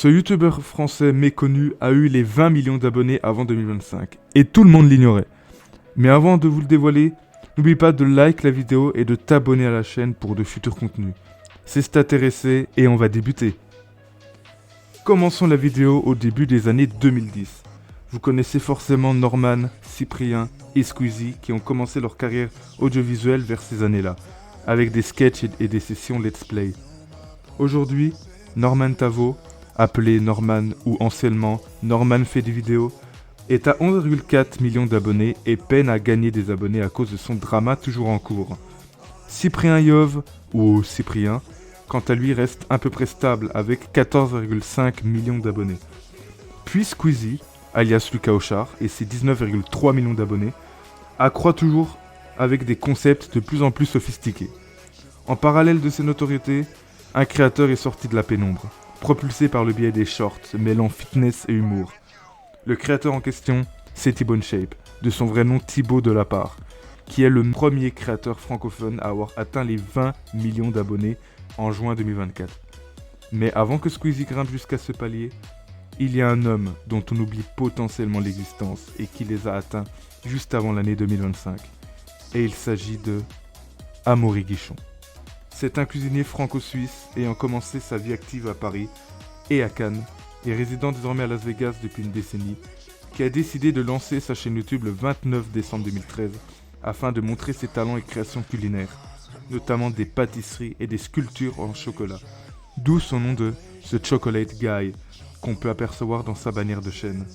Ce youtubeur français méconnu a eu les 20 millions d'abonnés avant 2025, et tout le monde l'ignorait. Mais avant de vous le dévoiler, n'oublie pas de like la vidéo et de t'abonner à la chaîne pour de futurs contenus. C'est intéressé et on va débuter. Commençons la vidéo au début des années 2010. Vous connaissez forcément Norman, Cyprien et Squeezie qui ont commencé leur carrière audiovisuelle vers ces années-là, avec des sketchs et des sessions let's play. Aujourd'hui, Norman Tavo, appelé Norman ou anciennement Norman fait des vidéos, est à 11,4 millions d'abonnés et peine à gagner des abonnés à cause de son drama toujours en cours. Cyprien Yov, ou Cyprien, quant à lui reste à peu près stable avec 14,5 millions d'abonnés. Puis Squeezie, alias Lucas Auchard, et ses 19,3 millions d'abonnés, accroît toujours avec des concepts de plus en plus sophistiqués. En parallèle de ses notoriétés, un créateur est sorti de la pénombre, propulsé par le biais des shorts mêlant fitness et humour. Le créateur en question, c'est Thibaut InShape, de son vrai nom Thibaut Delapart, qui est le premier créateur francophone à avoir atteint les 20 millions d'abonnés en juin 2024. Mais avant que Squeezie grimpe jusqu'à ce palier, il y a un homme dont on oublie potentiellement l'existence et qui les a atteints juste avant l'année 2025. Et il s'agit de Amaury Guichon. C'est un cuisinier franco-suisse ayant commencé sa vie active à Paris et à Cannes et résidant désormais à Las Vegas depuis une décennie, qui a décidé de lancer sa chaîne YouTube le 29 décembre 2013 afin de montrer ses talents et créations culinaires, notamment des pâtisseries et des sculptures en chocolat. D'où son nom de The Chocolate Guy, qu'on peut apercevoir dans sa bannière de chaîne.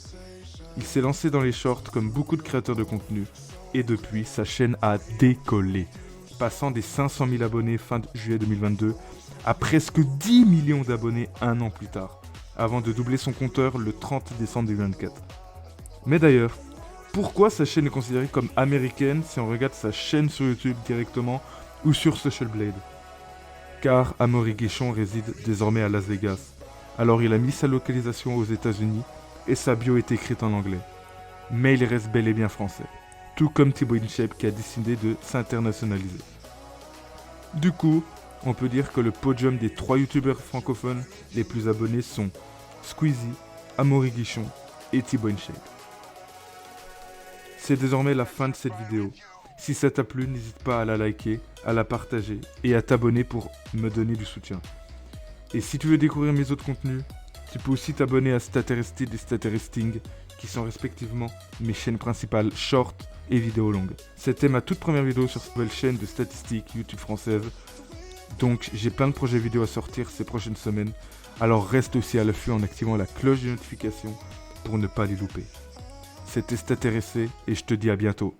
Il s'est lancé dans les shorts comme beaucoup de créateurs de contenu, et depuis, sa chaîne a décollé, passant des 500 000 abonnés fin juillet 2022 à presque 10 millions d'abonnés un an plus tard, avant de doubler son compteur le 30 décembre 2024. Mais d'ailleurs, pourquoi sa chaîne est considérée comme américaine si on regarde sa chaîne sur YouTube directement ou sur Social Blade? Car Amaury Guichon réside désormais à Las Vegas. Alors il a mis sa localisation aux États-Unis et sa bio est écrite en anglais. Mais il reste bel et bien français, tout comme Thibaut InShape qui a décidé de s'internationaliser. Du coup, on peut dire que le podium des 3 youtubeurs francophones les plus abonnés sont Squeezie, Amaury Guichon et Thibaut InShape. C'est désormais la fin de cette vidéo. Si ça t'a plu, n'hésite pas à la liker, à la partager et à t'abonner pour me donner du soutien. Et si tu veux découvrir mes autres contenus, tu peux aussi t'abonner à Staterested et Stateresting, qui sont respectivement mes chaînes principales short et vidéos longues. C'était ma toute première vidéo sur cette nouvelle chaîne de statistiques YouTube française, donc j'ai plein de projets vidéo à sortir ces prochaines semaines, alors reste aussi à l'affût en activant la cloche de notification pour ne pas les louper. C'était Statéressé et je te dis à bientôt.